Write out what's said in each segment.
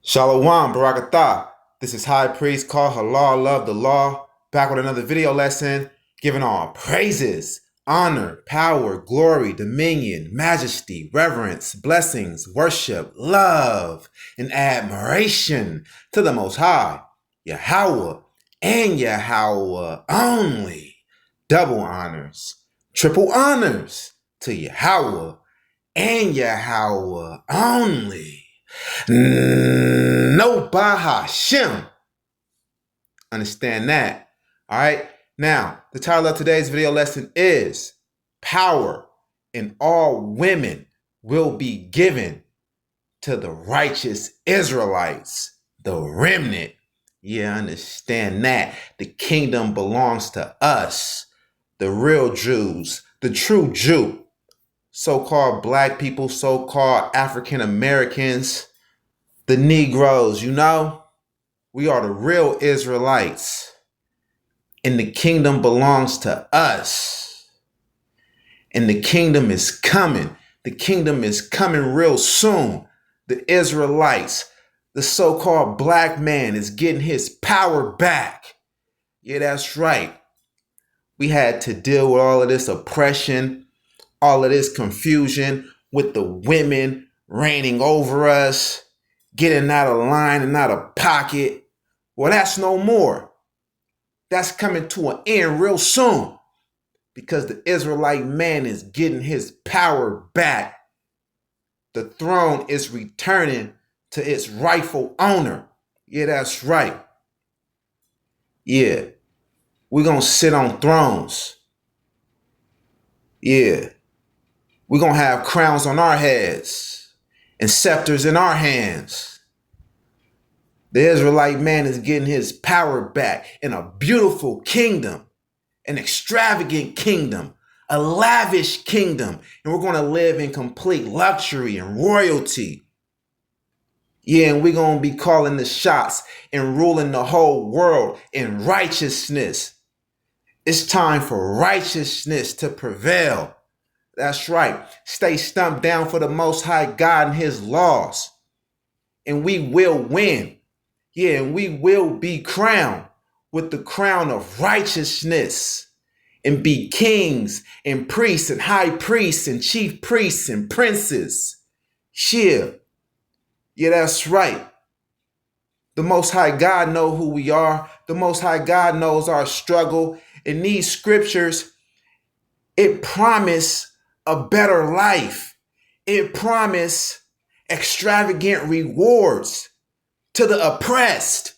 Shalom, Barakatah. This is High Priest called Halal Love the Law, back with another video lesson, giving all praises, honor, power, glory, dominion, majesty, reverence, blessings, worship, love, and admiration to the Most High, Yahweh, and Yahweh only. Double honors, triple honors to Yahweh and Yahweh only. No Bahashem. Understand that. All right. Now, the title of today's video lesson is Power in All Women Will Be Given to the Righteous Israelites, the remnant. Yeah, understand that. The kingdom belongs to us, the real Jews, the true Jew. So-called black people, so-called African Americans, the Negroes, we are the real Israelites, and the kingdom belongs to us, and the kingdom is coming. The kingdom is coming real soon. The Israelites, the so-called black man, is getting his power back. Yeah, that's right. We had to deal with all of this oppression, all of this confusion with the women reigning over us, getting out of line and out of pocket. Well, that's no more. That's coming to an end real soon because the Israelite man is getting his power back. The throne is returning to its rightful owner. Yeah, that's right. Yeah, we're going to sit on thrones. Yeah, we're going to have crowns on our heads and scepters in our hands. The Israelite man is getting his power back in a beautiful kingdom, an extravagant kingdom, a lavish kingdom, and we're going to live in complete luxury and royalty. Yeah, and we're going to be calling the shots and ruling the whole world in righteousness. It's time for righteousness to prevail. That's right. Stay stumped down for the Most High God and his laws, and we will win. Yeah, and we will be crowned with the crown of righteousness and be kings and priests and high priests and chief priests and princes. Yeah, that's right. The Most High God knows who we are. The Most High God knows our struggle. And these scriptures, it promise a better life. It promise extravagant rewards to the oppressed,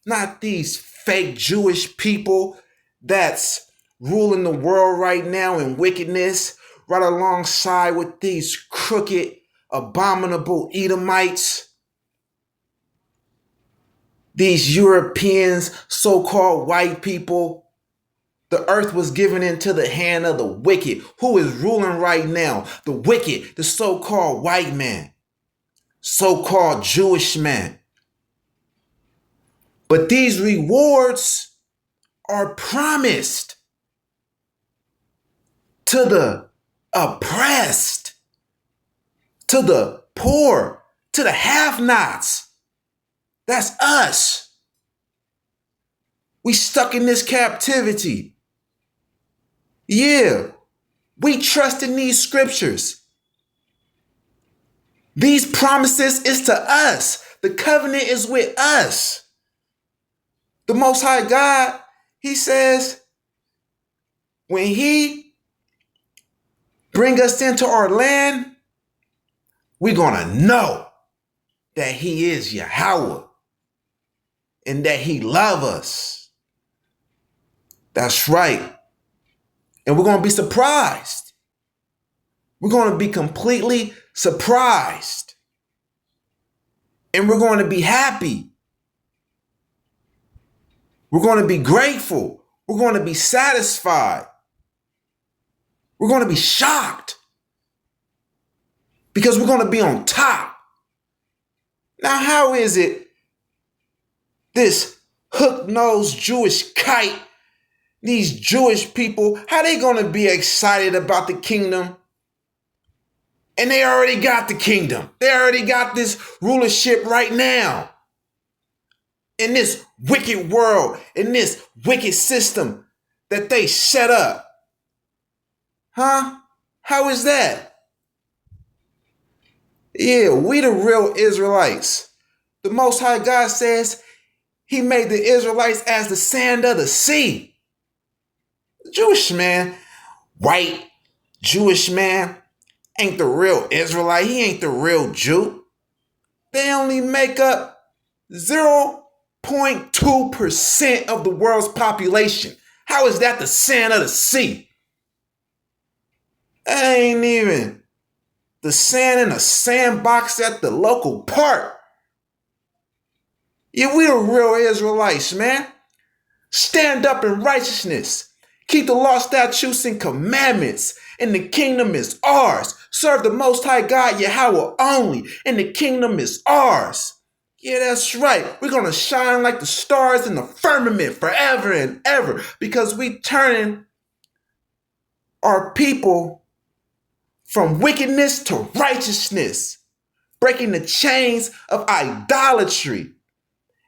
not these fake Jewish people that's ruling the world right now in wickedness, right alongside with these crooked, abominable Edomites, these Europeans, so-called white people. The earth was given into the hand of the wicked. Who is ruling right now? The wicked, the so-called white man, so-called Jewish man. But these rewards are promised to the oppressed, to the poor, to the have-nots. That's us. We stuck in this captivity. Yeah, we trust in these scriptures. These promises is to us. The covenant is with us. The Most High God, he says, when he bring us into our land, we're going to know that he is Yahweh and that he loves us. That's right. And we're going to be surprised. We're going to be completely surprised. And we're going to be happy. We're going to be grateful. We're going to be satisfied. We're going to be shocked because we're going to be on top. Now, how is it this hook-nosed Jewish kite, these Jewish people, how they going to be excited about the kingdom? And they already got the kingdom. They already got this rulership right now. In this wicked world, in this wicked system that they set up. Huh? How is that? Yeah, we the real Israelites. The Most High God says he made the Israelites as the sand of the sea. Jewish man, white Jewish man, ain't the real Israelite. He ain't the real Jew. They only make up 0.2% of the world's population. How is that the sand of the sea? That ain't even the sand in a sandbox at the local park. Yeah, we the real Israelites, man. Stand up in righteousness. Keep the law, statutes, and commandments. And the kingdom is ours. Serve the Most High God, Yahweh only. And the kingdom is ours. Yeah, that's right. We're going to shine like the stars in the firmament forever and ever. Because we turning our people from wickedness to righteousness. Breaking the chains of idolatry.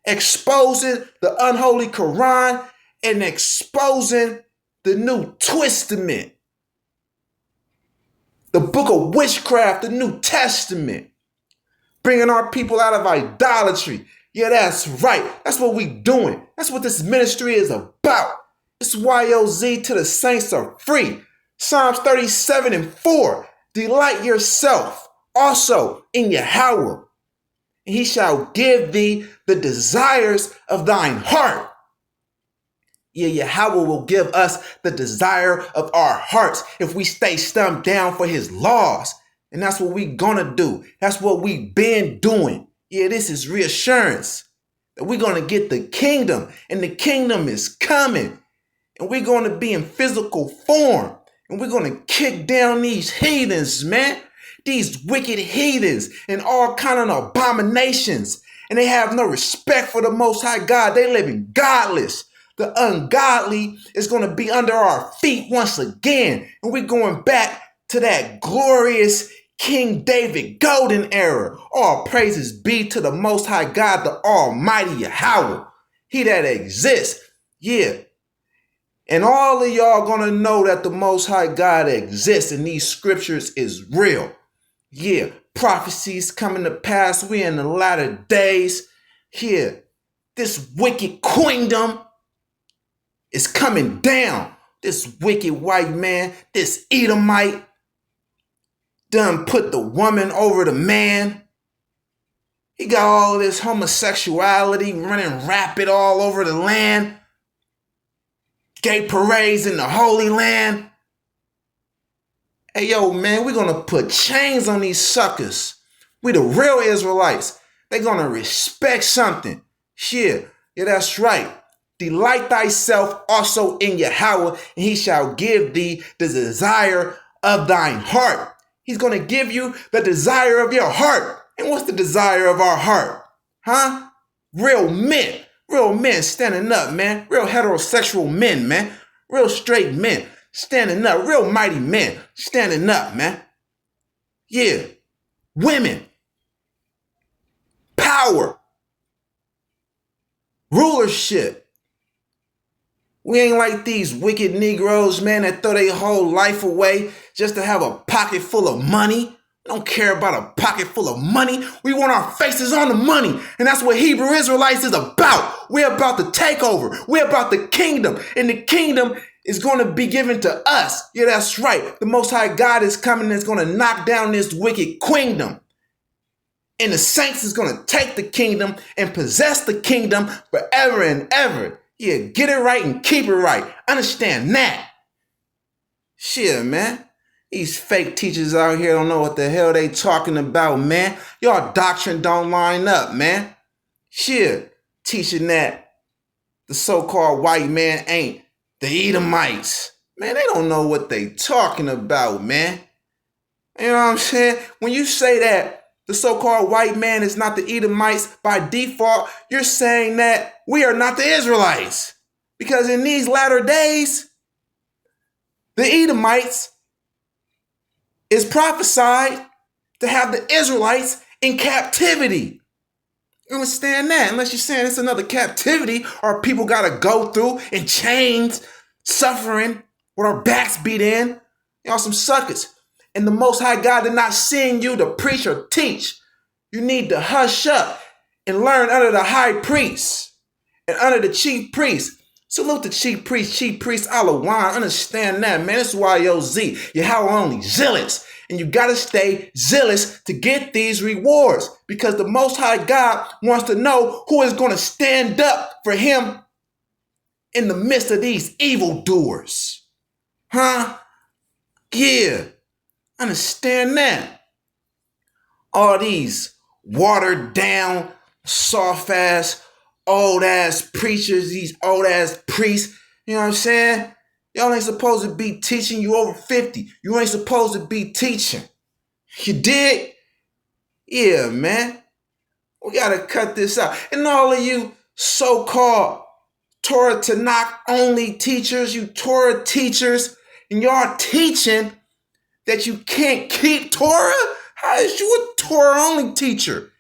Exposing the unholy Quran and exposing the New Testament, the book of witchcraft, the New Testament, bringing our people out of idolatry. Yeah, that's right. That's what we doing. That's what this ministry is about. It's YOZ to the saints are free. Psalms 37:4. Delight yourself also in Yahweh. He shall give thee the desires of thine heart. Yeah, Yahweh will give us the desire of our hearts if we stay stumped down for his laws. And that's what we gonna do. That's what we been doing. Yeah, this is reassurance that we're gonna get the kingdom, and the kingdom is coming. And we're gonna be in physical form. And we're gonna kick down these heathens, man. These wicked heathens and all kind of abominations. And they have no respect for the Most High God. They living godless. The ungodly is going to be under our feet once again. And we're going back to that glorious King David golden era. All praises be to the Most High God, the Almighty Yahweh. He that exists. Yeah. And all of y'all going to know that the Most High God exists and these scriptures is real. Yeah, prophecies coming to pass. We in the latter days. Here, this wicked kingdom is coming down. This wicked white man, this Edomite, done put the woman over the man. He got all this homosexuality running rapid all over the land. Gay parades in the Holy Land. Hey, yo, man, we're going to put chains on these suckers. We the real Israelites. They're going to respect something. Yeah, that's right. Delight thyself also in Yahweh, and he shall give thee the desire of thine heart. He's going to give you the desire of your heart. And what's the desire of our heart? Huh? Real men. Real men standing up, man. Real heterosexual men, man. Real straight men. Standing up, real mighty men standing up, man. Yeah. Women. Power. Rulership. We ain't like these wicked Negroes, man, that throw their whole life away just to have a pocket full of money. We don't care about a pocket full of money. We want our faces on the money. And that's what Hebrew Israelites is about. We're about the takeover. We're about the kingdom. And the kingdom is going to be given to us. Yeah, that's right. The Most High God is coming and is going to knock down this wicked kingdom. And the saints is going to take the kingdom and possess the kingdom forever and ever. Yeah, get it right and keep it right. Understand that. Shit, man. These fake teachers out here don't know what the hell they talking about, man. Y'all doctrine don't line up, man. Shit, teaching that the so-called white man ain't the Edomites. Man, they don't know what they talking about, man. You know what I'm saying? When you say that the so-called white man is not the Edomites, by default, you're saying that we are not the Israelites. Because in these latter days, the Edomites is prophesied to have the Israelites in captivity. You understand that? Unless you're saying it's another captivity or people got to go through in chains, suffering, with our backs beat in. Y'all some suckers. And the Most High God did not send you to preach or teach. You need to hush up and learn under the high priest and under the chief priest. Salute the chief priest Alawan. Understand that, man. That's YOZ. You're how only zealous. And you got to stay zealous to get these rewards because the Most High God wants to know who is going to stand up for him in the midst of these evildoers. Huh? Yeah. Understand that. All these watered down, soft ass, old ass preachers, these old ass priests, you know what I'm saying? Y'all ain't supposed to be teaching. You over 50. You ain't supposed to be teaching. You dig? Yeah, man. We gotta cut this out. And all of you so-called Torah Tanakh only teachers, you Torah teachers, and y'all teaching that you can't keep Torah? How is you a Torah only teacher?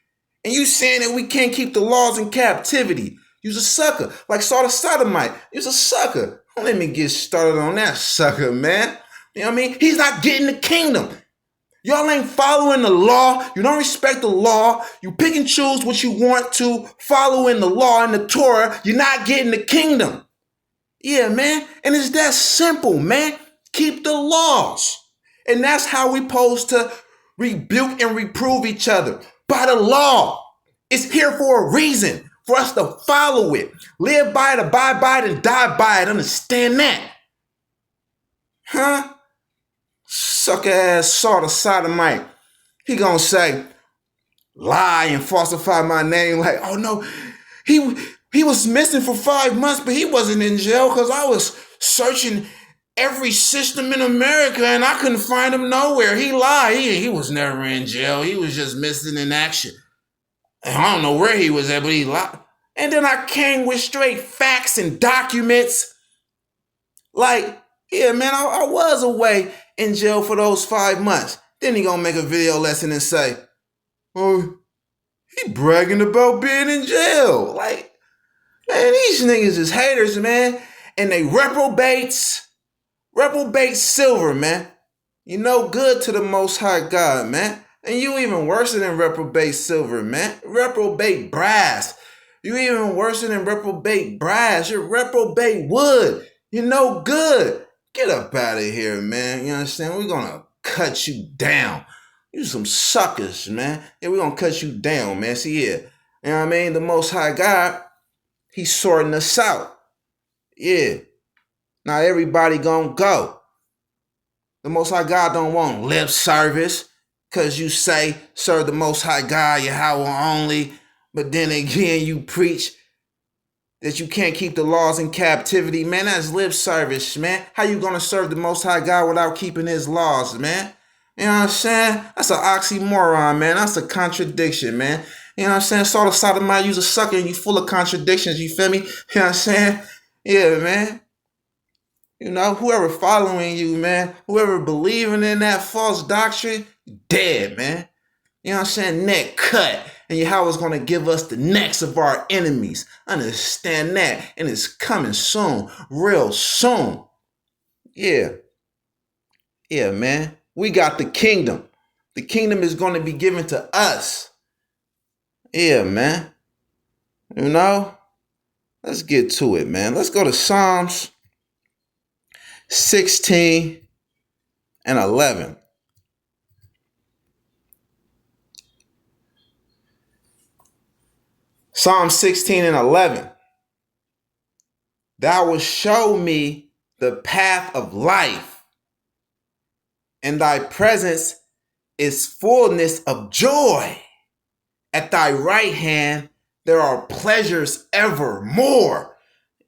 And you saying that we can't keep the laws in captivity? You's a sucker. Like Saul the Sodomite. You's a sucker. Don't let me get started on that sucker, man. You know what I mean? He's not getting the kingdom. Y'all ain't following the law. You don't respect the law. You pick and choose what you want to follow in the law and the Torah. You're not getting the kingdom. Yeah, man. And it's that simple, man. Keep the laws. And that's how we supposed to rebuke and reprove each other. By the law. It's here for a reason. For us to follow it. Live by it, abide by it, and die by it. Understand that? Huh? Sucker ass Saul the Sodomite. He gonna say, lie and falsify my name. Like, oh no, he was missing for 5 months, but he wasn't in jail because I was searching every system in America and I couldn't find him nowhere. He lied. He was never in jail. He was just missing in action. And I don't know where he was at, but he lied. And then I came with straight facts and documents. Like, yeah, man, I was away in jail for those 5 months. Then he gonna make a video lesson and say, oh, he bragging about being in jail. Like, man, these niggas is haters, man. And they reprobates silver, man. You know good to the Most High God, man. And you even worse than reprobate silver, man. Reprobate brass. You even worse than reprobate brass. You're reprobate wood. You know good. Get up out of here, man. You understand? We're gonna cut you down. You some suckers, man. Yeah, we're gonna cut you down, man. See, yeah. You know what I mean? The Most High God, he's sorting us out. Yeah. Not everybody gonna go. The Most High God don't want lip service because you say, serve the Most High God, Yahweh only. But then again, you preach that you can't keep the laws in captivity. Man, that's lip service, man. How you gonna serve the Most High God without keeping his laws, man? You know what I'm saying? That's an oxymoron, man. That's a contradiction, man. You know what I'm saying? Saul the Sodomite, you's a sucker and you full of contradictions, you feel me? You know what I'm saying? Yeah, man. You know, whoever following you, man, whoever believing in that false doctrine, dead, man. You know what I'm saying? Neck cut. And Yahweh's going to give us the necks of our enemies. Understand that. And it's coming soon. Real soon. Yeah. Yeah, man. We got the kingdom. The kingdom is going to be given to us. Yeah, man. You know? Let's get to it, man. Let's go to Psalms 16 and 11. Psalm 16 and 11. Thou wilt show me the path of life, and thy presence is fullness of joy. At thy right hand there are pleasures evermore.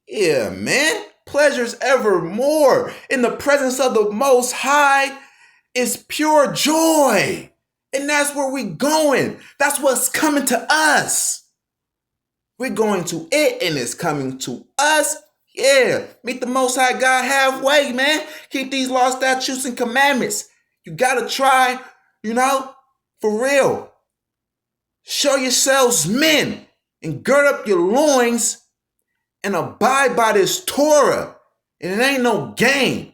Yeah, man. Pleasures evermore. In the presence of the Most High is pure joy. And that's where we going. That's what's coming to us. We're going to it and it's coming to us. Yeah. Meet the Most High God halfway, man. Keep these laws, statutes, and commandments. You got to try, you know, For real. Show yourselves men and gird up your loins and abide by this Torah. And it ain't no game.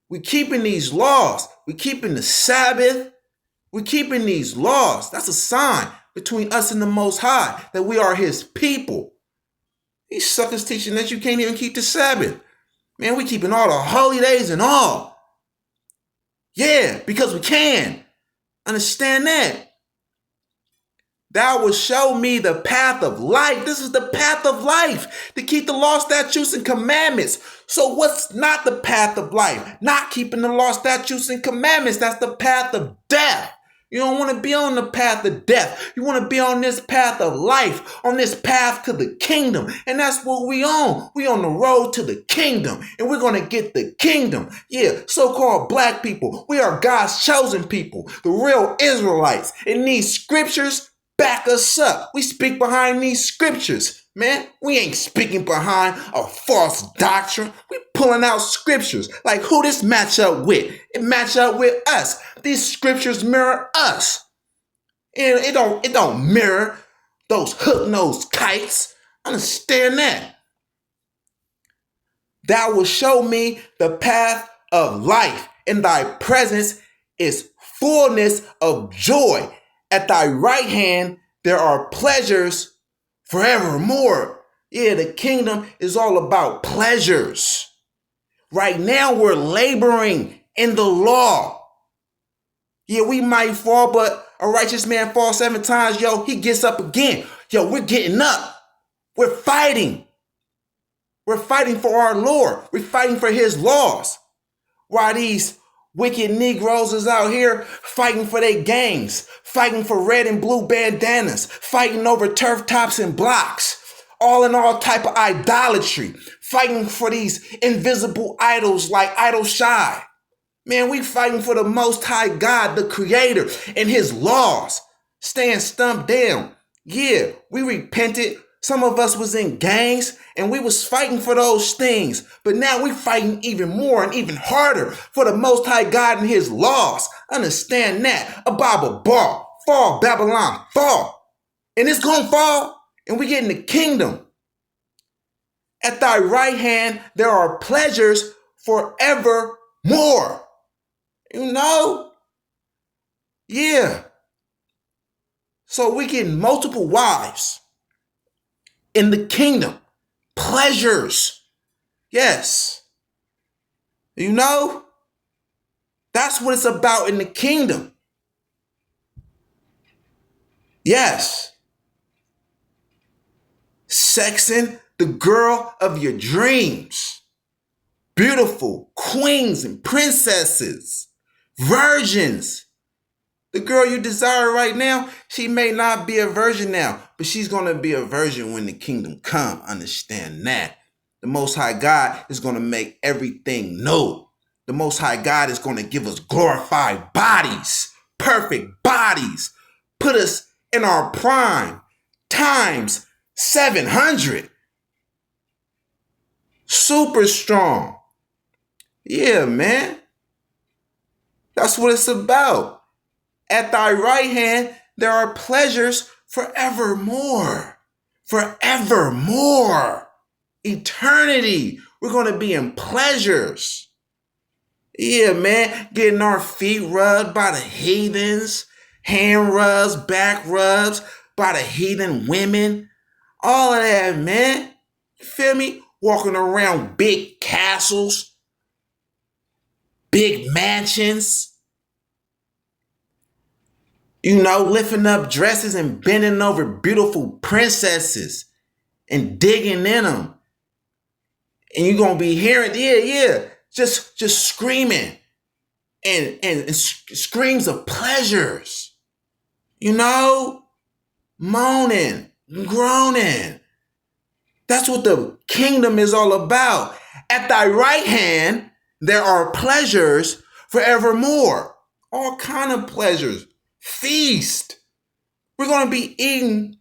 We keeping these laws. We keeping the Sabbath. We keeping these laws. That's a sign between us and the Most High that we are his people. These suckers teaching that you can't even keep the Sabbath. Man, we keeping all the holy days and all. Yeah, because we can. Understand that. Thou will show me the path of life. This is the path of life, to keep the law, statutes, and commandments. So what's not the path of life? Not keeping the law, statutes, and commandments. That's the path of death. You don't want to be on the path of death. You want to be on this path of life, on this path to the kingdom. And that's what we on. We on the road to the kingdom. And we're going to get the kingdom. Yeah, so-called black people. We are God's chosen people, the real Israelites. And these scriptures back us up. We speak behind these scriptures, man. We ain't speaking behind a false doctrine. We pulling out scriptures. Like who this match up with? It match up with us. These scriptures mirror us. And it don't mirror those hook-nosed kites. Understand that. Thou will show me the path of life. In thy presence is fullness of joy. At thy right hand, there are pleasures forevermore. Yeah, the kingdom is all about pleasures. Right now, we're laboring in the law. Yeah, we might fall, but a righteous man falls 7 times. Yo, he gets up again. Yo, we're getting up. We're fighting. We're fighting for our Lord. We're fighting for his laws. While these wicked Negroes is out here fighting for their gangs, fighting for red and blue bandanas, fighting over turf tops and blocks, all in all type of idolatry, fighting for these invisible idols like Idol Shy. Man, we fighting for the Most High God, the Creator, and his laws. Staying stumped down. Yeah, we repented. Some of us was in gangs and we was fighting for those things. But now we fighting even more and even harder for the Most High God and his laws. Understand that. A Bible bar. Fall, Babylon, fall. And it's gonna fall. And we get in the kingdom. At thy right hand, there are pleasures forevermore. You know? Yeah. So we get multiple wives in the kingdom. Pleasures. Yes. You know? That's what it's about in the kingdom. Yes. Sexing the girl of your dreams. Beautiful queens and princesses. Virgins. The girl you desire right now, she may not be a virgin now, but she's going to be a virgin when the kingdom come. Understand that. The Most High God is going to make everything new. The Most High God is going to give us glorified bodies, perfect bodies, put us in our prime, times 700. Super strong. Yeah, man. That's what it's about. At thy right hand, there are pleasures forevermore. Forevermore. Eternity. We're going to be in pleasures. Yeah, man. Getting our feet rubbed by the heathens. Hand rubs, back rubs by the heathen women. All of that, man. You feel me? Walking around big castles. Big mansions. You know, lifting up dresses and bending over beautiful princesses and digging in them. And you're going to be hearing, just screaming and screams of pleasures. You know, moaning, groaning. That's what the kingdom is all about. At thy right hand, there are pleasures forevermore. All kind of pleasures. Feast. We're going to be eating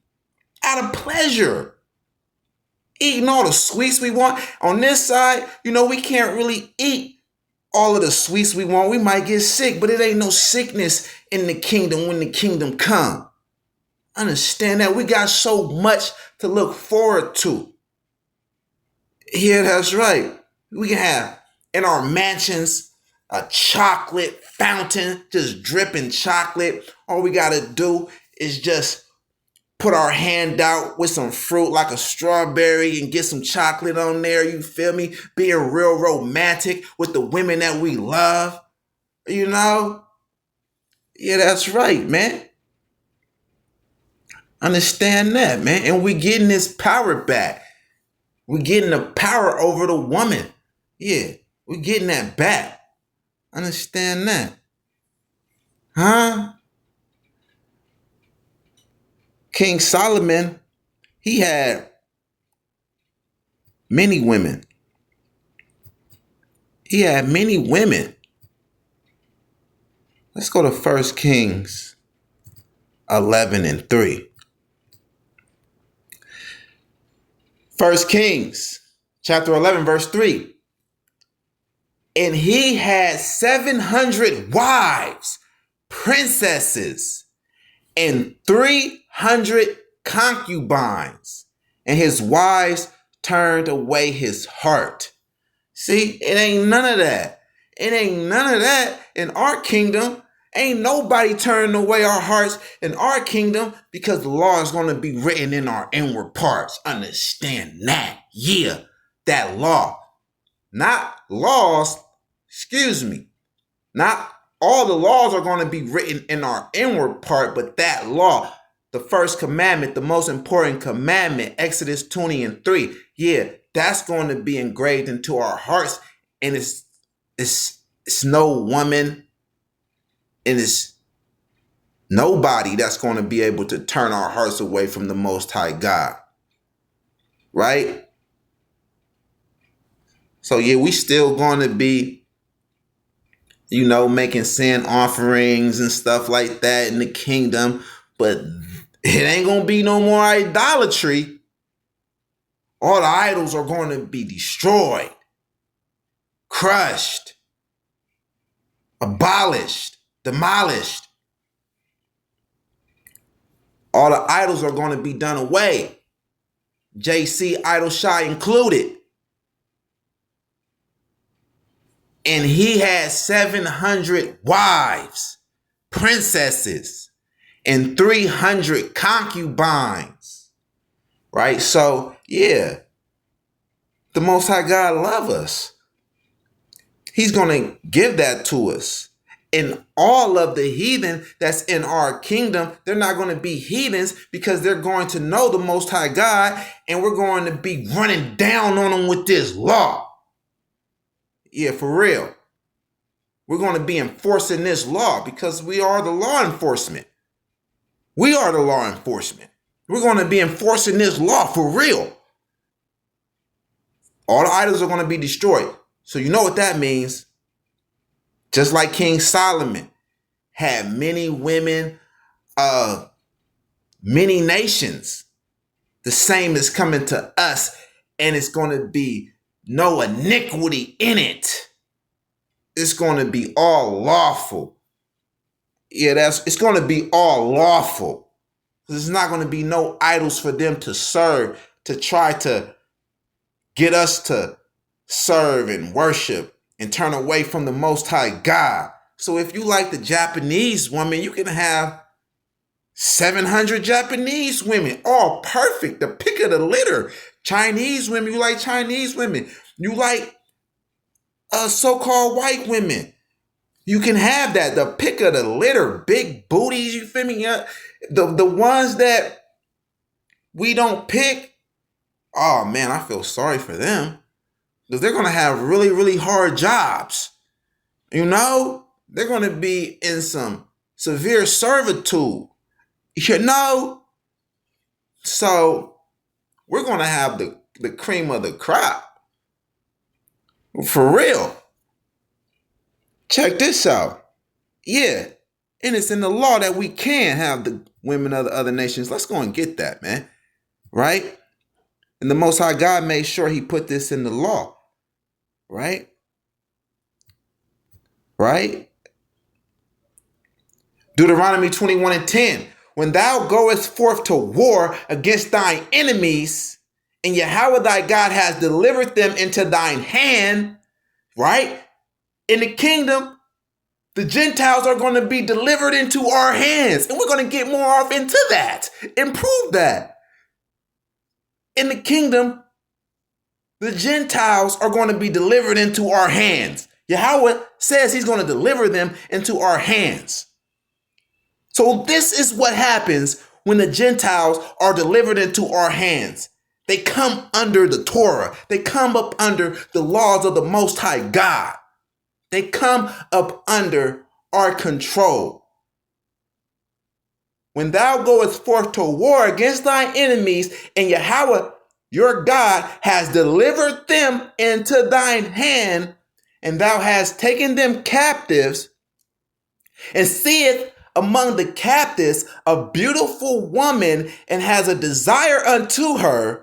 out of pleasure. Eating all the sweets we want. On this side, you know, we can't really eat all of the sweets we want. We might get sick, but it ain't no sickness in the kingdom when the kingdom come. Understand that we got so much to look forward to. Yeah, that's right. We can have in our mansions a chocolate fountain just dripping chocolate. All we got to do is just put our hand out with some fruit like a strawberry and get some chocolate on there. You feel me? Being real romantic with the women that we love. You know? Yeah, that's right, man. Understand that, man. And we getting this power back. We getting the power over the woman. Yeah, we getting that back. Understand that. Huh? King Solomon, he had many women. He had many women. Let's go to 1 Kings 11:3. 1 Kings chapter 11, verse 3. And he had 700 wives, princesses, and 300 concubines. And his wives turned away his heart. See, it ain't none of that. It ain't none of that in our kingdom. Ain't nobody turning away our hearts in our kingdom because the law is going to be written in our inward parts. Understand that. Yeah, that law. Not laws, excuse me. Not all the laws are going to be written in our inward part, but that law, the first commandment, the most important commandment, Exodus 20:3. Yeah, that's going to be engraved into our hearts. And it's no woman and it's nobody that's going to be able to turn our hearts away from the Most High God. Right? So yeah, we still going to be, making sin offerings and stuff like that in the kingdom, but it ain't going to be no more idolatry. All the idols are going to be destroyed, crushed, abolished, demolished. All the idols are going to be done away. JC Idol Shy included. And he had 700 wives, princesses, and 300 concubines. Right? So, yeah, the Most High God loves us. He's going to give that to us. And all of the heathen that's in our kingdom, they're not going to be heathens because they're going to know the Most High God, and we're going to be running down on them with this law. Yeah, for real. We're going to be enforcing this law because we are the law enforcement. We are the law enforcement. We're going to be enforcing this law for real. All the idols are going to be destroyed. So you know what that means. Just like King Solomon had many women, many nations, the same is coming to us, and it's going to be no iniquity in it. It's going to be all lawful. Yeah, it's going to be all lawful. There's not going to be no idols for them to serve, to try to get us to serve and worship and turn away from the Most High God. So if you like the Japanese woman, you can have 700 Japanese women, all perfect, the pick of the litter. Chinese women, you like Chinese women. You like so-called white women. You can have that, the pick of the litter, big booties, you feel me? The ones that we don't pick, oh man, I feel sorry for them. Because they're going to have really, really hard jobs. They're going to be in some severe servitude. So we're going to have the cream of the crop. For real. Check this out. Yeah. And it's in the law that we can have the women of the other nations. Let's go and get that, man. Right? And the Most High God made sure he put this in the law. Right? right? Deuteronomy 21:10. When thou goest forth to war against thine enemies, and Yahweh thy God has delivered them into thine hand, right? In the kingdom, the Gentiles are going to be delivered into our hands. And we're going to get more off into that, improve that. In the kingdom, the Gentiles are going to be delivered into our hands. Yahweh says he's going to deliver them into our hands. So this is what happens when the Gentiles are delivered into our hands. They come under the Torah. They come up under the laws of the Most High God. They come up under our control. When thou goest forth to war against thy enemies, and Yahweh your God has delivered them into thine hand, and thou hast taken them captives, and seeth among the captives a beautiful woman, and has a desire unto her,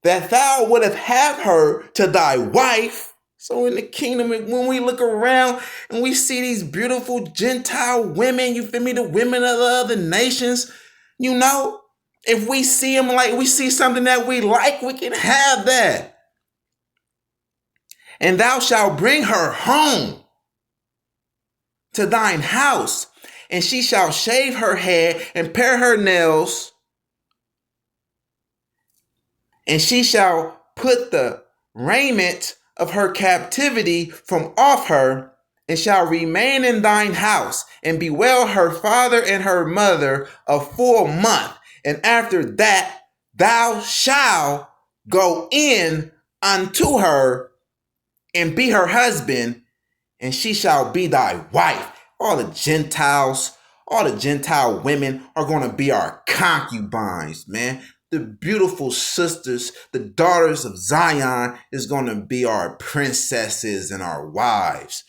that thou wouldst have her to thy wife. So in the kingdom, when we look around and we see these beautiful Gentile women, you feel me, the women of the other nations, you know, if we see them like we see something that we like, we can have that. And thou shalt bring her home to thine house, and she shall shave her head and pare her nails, and she shall put the raiment of her captivity from off her, and shall remain in thine house, and bewail her father and her mother a full month. And after that thou shalt go in unto her and be her husband, and she shall be thy wife. All the Gentile women are going to be our concubines, man. The beautiful sisters, the daughters of Zion, is going to be our princesses and our wives,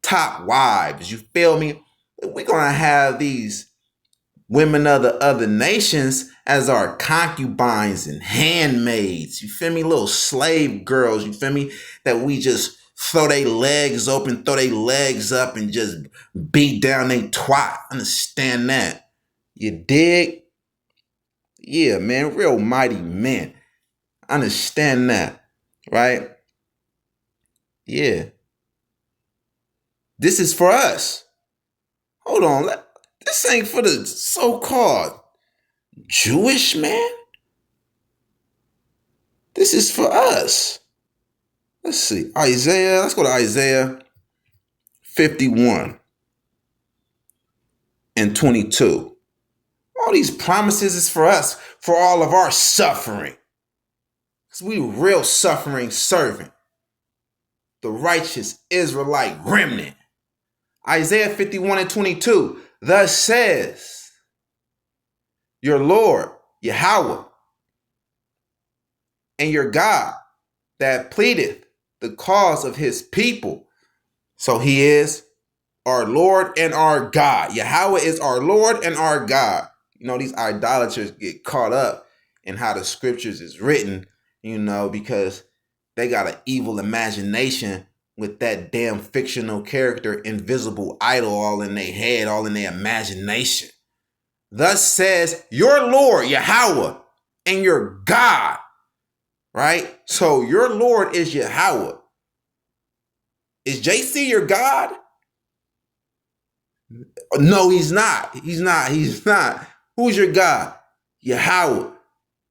top wives. You feel me? We're going to have these women of the other nations as our concubines and handmaids. You feel me? Little slave girls, you feel me? That we just throw their legs open, throw their legs up, and just beat down they twat. Understand that? You dig? Yeah, man, real mighty men. Understand that, right? Yeah. This is for us. Hold on. This ain't for the so-called Jewish man. This is for us. Let's see. Isaiah. Let's go to Isaiah 51 and 22. All these promises is for us, for all of our suffering. Because we real suffering servant. The righteous Israelite remnant. Isaiah 51 and 22. Thus says your Lord, Yahweh, and your God, that pleadeth the cause of his people. So he is our Lord and our God. Yahweh is our Lord and our God. You know, these idolaters get caught up in how the scriptures is written, you know, because they got an evil imagination with that damn fictional character, invisible idol, all in their head, all in their imagination. Thus says your Lord, Yahweh, and your God, right? So your Lord is Yahweh. Is JC your God? No, he's not. He's not. Who's your God? Yahweh.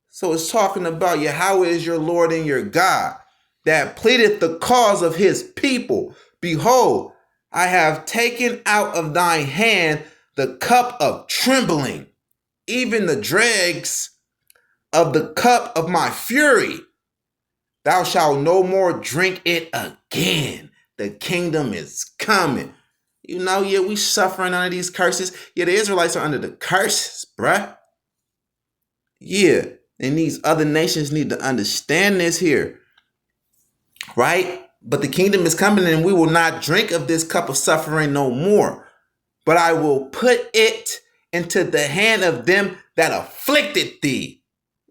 So it's talking about Yahweh is your Lord and your God, that pleadeth the cause of his people. Behold, I have taken out of thine hand the cup of trembling, even the dregs of the cup of my fury. Thou shalt no more drink it again. The kingdom is coming. You know, yeah, we suffering under these curses. Yeah, the Israelites are under the curses, bruh. Yeah, and these other nations need to understand this here, right? But the kingdom is coming, and we will not drink of this cup of suffering no more. But I will put it into the hand of them that afflicted thee.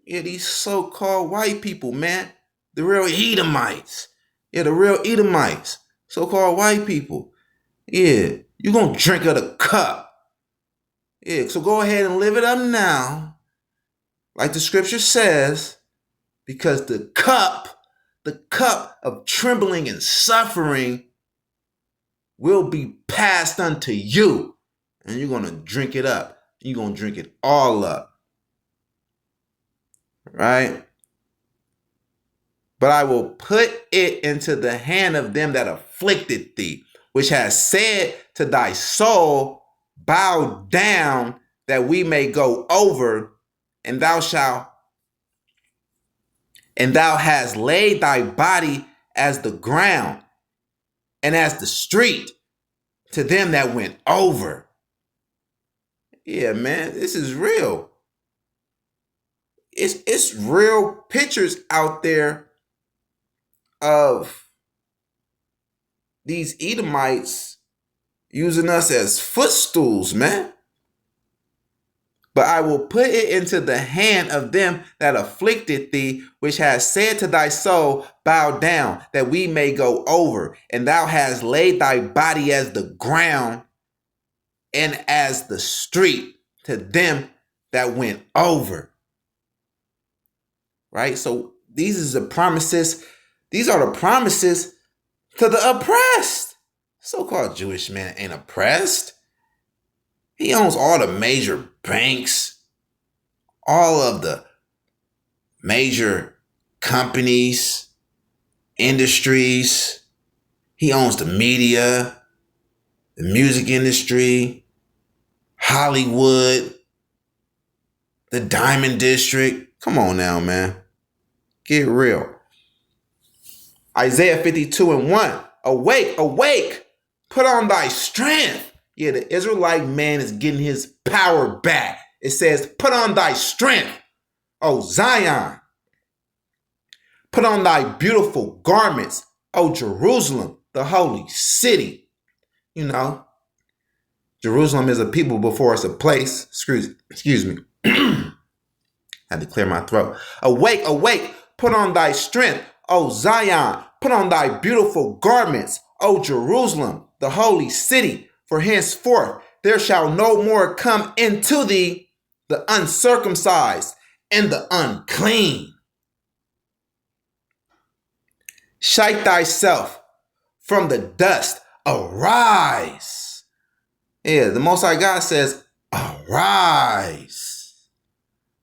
Yeah, these so-called white people, man. The real Edomites. Yeah, the real Edomites. So-called white people. Yeah, you gonna drink of the cup. Yeah, so go ahead and live it up now, like the scripture says, because the cup of trembling and suffering will be passed unto you. And you're gonna drink it up. You're gonna drink it all up. Right? But I will put it into the hand of them that afflicted thee, which has said to thy soul, bow down that we may go over, and thou hast laid thy body as the ground and as the street to them that went over. Yeah, man, this is real. It's real pictures out there of these Edomites using us as footstools, man. But I will put it into the hand of them that afflicted thee, which has said to thy soul, bow down, that we may go over. And thou hast laid thy body as the ground and as the street to them that went over. Right? So these are the promises. These are the promises to the oppressed. So-called Jewish man ain't oppressed. He owns all the major banks, all of the major companies, industries. He owns the media, the music industry, Hollywood, the Diamond District. Come on now, man. Get real. Isaiah 52:1. Awake, awake, put on thy strength. Yeah, the Israelite man is getting his power back. It says, put on thy strength, O Zion. Put on thy beautiful garments, O Jerusalem, the holy city. You know, Jerusalem is a people before it's a place. Excuse me. Had to clear my throat. Awake, awake, put on thy strength, O Zion. Put on thy beautiful garments, O Jerusalem, the holy city. For henceforth there shall no more come into thee the uncircumcised and the unclean. Shake thyself from the dust, arise. Yeah, the Most High God says, arise.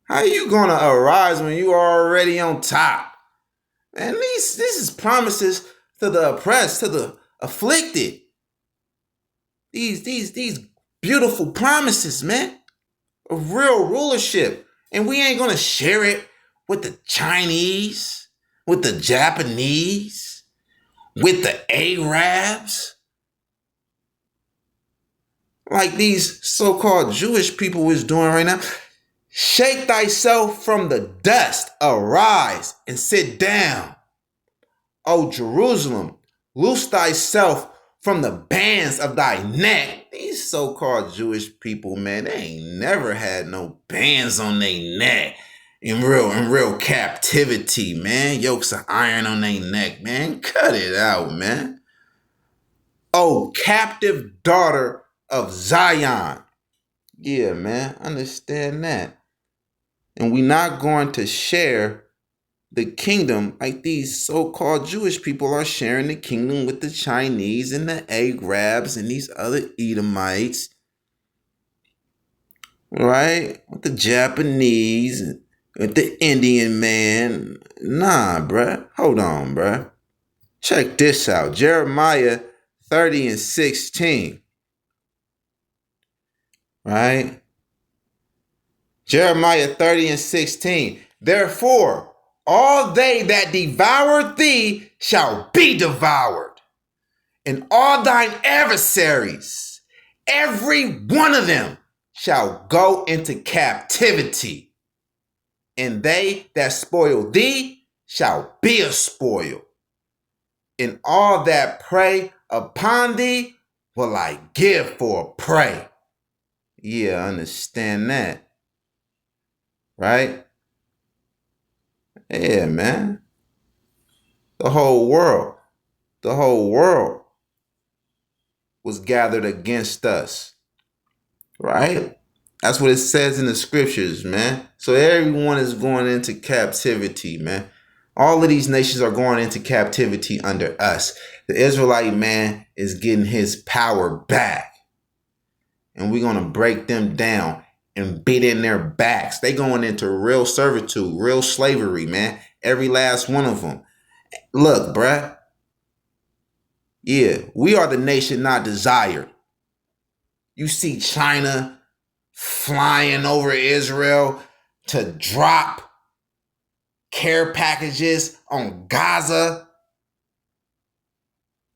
How are you going to arise when you are already on top? And this is promises to the oppressed, to the afflicted. These beautiful promises, man, of real rulership. And we ain't going to share it with the Chinese, with the Japanese, with the Arabs. Like these so-called Jewish people is doing right now. Shake thyself from the dust, arise and sit down. O Jerusalem, loose thyself from the bands of thy neck. These so-called Jewish people, man, they ain't never had no bands on their neck. In real captivity, man. Yokes of iron on their neck, man. Cut it out, man. O captive daughter of Zion. Yeah, man, understand that. And we're not going to share the kingdom like these so-called Jewish people are sharing the kingdom with the Chinese and the Arabs and these other Edomites, right? With the Japanese, with the Indian man. Nah, bruh. Hold on, bruh. Check this out. Jeremiah 30:16. Right? Jeremiah 30:16. Therefore, all they that devour thee shall be devoured, and all thine adversaries, every one of them, shall go into captivity, and they that spoil thee shall be a spoil, and all that prey upon thee will I give for a prey. Yeah, understand that. Right? Yeah, man. The whole world. was gathered against us. Right? That's what it says in the scriptures, man. So everyone is going into captivity, man. All of these nations are going into captivity under us. The Israelite man is getting his power back. And we're going to break them down and beat in their backs. They going into real servitude, real slavery, man. Every last one of them. Look, bruh. Yeah, we are the nation not desired. You see China flying over Israel to drop care packages on Gaza,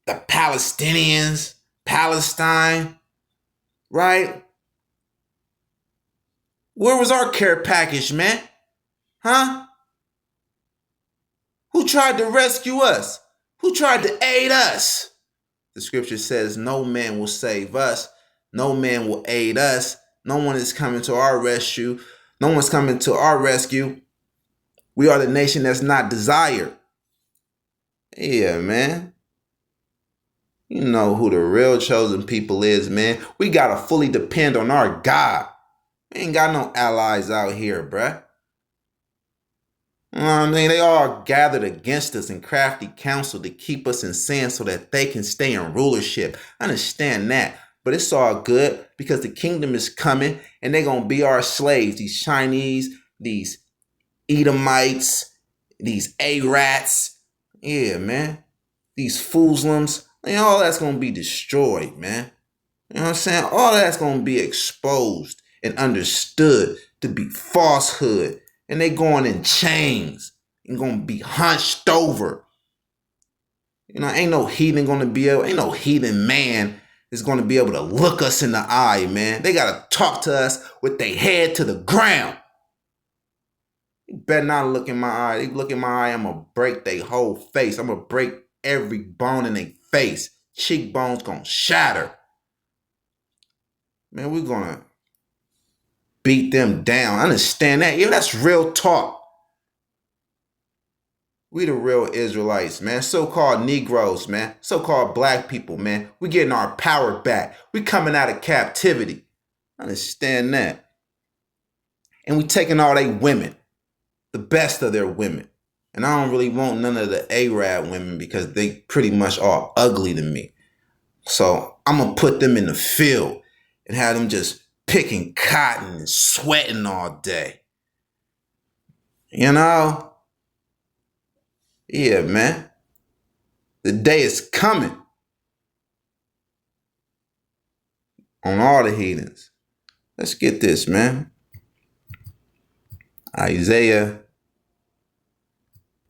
the Palestinians, Palestine, right? Where was our care package, man? Huh? Who tried to rescue us? Who tried to aid us? The scripture says no man will save us. No man will aid us. No one is coming to our rescue. No one's coming to our rescue. We are the nation that's not desired. Yeah, man. You know who the real chosen people is, man. We gotta fully depend on our God. We ain't got no allies out here, bruh. You know what I mean? They all gathered against us in crafty counsel to keep us in sin so that they can stay in rulership. I understand that. But it's all good because the kingdom is coming and they're going to be our slaves. These Chinese, these Edomites, these Arats. Yeah, man. These Muslims. All that's going to be destroyed, man. You know what I'm saying? All that's going to be exposed and understood to be falsehood. And they going in chains and going to be hunched over. Ain't no heathen going to be able, ain't no heathen man is going to be able to look us in the eye, man. They got to talk to us with their head to the ground. You better not look in my eye. They look in my eye, I'm going to break their whole face. I'm going to break every bone in their face. Cheekbones going to shatter. Man, we're going to beat them down. I understand that. Yeah, that's real talk. We the real Israelites, man. So-called Negroes, man. So-called black people, man. We getting our power back. We coming out of captivity. I understand that. And we taking all they women. The best of their women. And I don't really want none of the Arab women because they pretty much all ugly to me. So I'm going to put them in the field and have them just picking cotton and sweating all day. You know? Yeah, man. The day is coming on all the heathens. Let's get this, man. Isaiah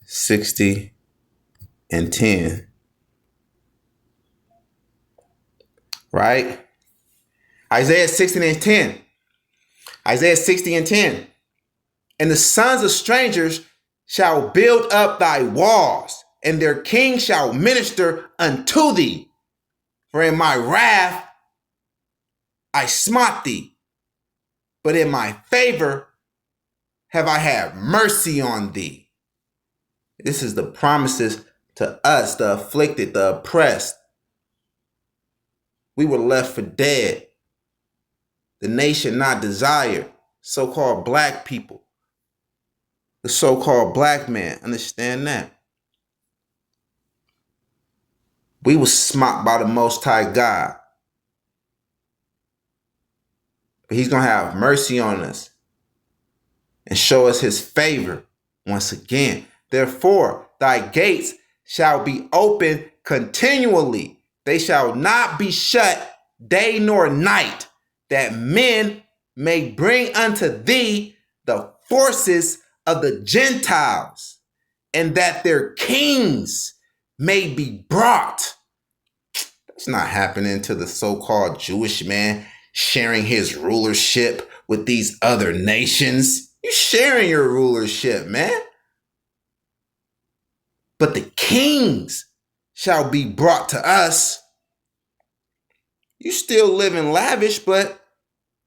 60 and 10. Right? Isaiah 60 and 10. Isaiah 60 and 10. And the sons of strangers shall build up thy walls, and their king shall minister unto thee. For in my wrath I smote thee, but in my favor have I had mercy on thee. This is the promises to us, the afflicted, the oppressed. We were left for dead. The nation not desired. So-called black people. The so-called black man. Understand that. We were smote by the Most High God. But he's going to have mercy on us and show us his favor once again. Therefore, thy gates shall be open continually. They shall not be shut day nor night, that men may bring unto thee the forces of the Gentiles, and that their kings may be brought. That's not happening to the so-called Jewish man sharing his rulership with these other nations. You sharing your rulership, man. But the kings shall be brought to us. You still live in lavish, but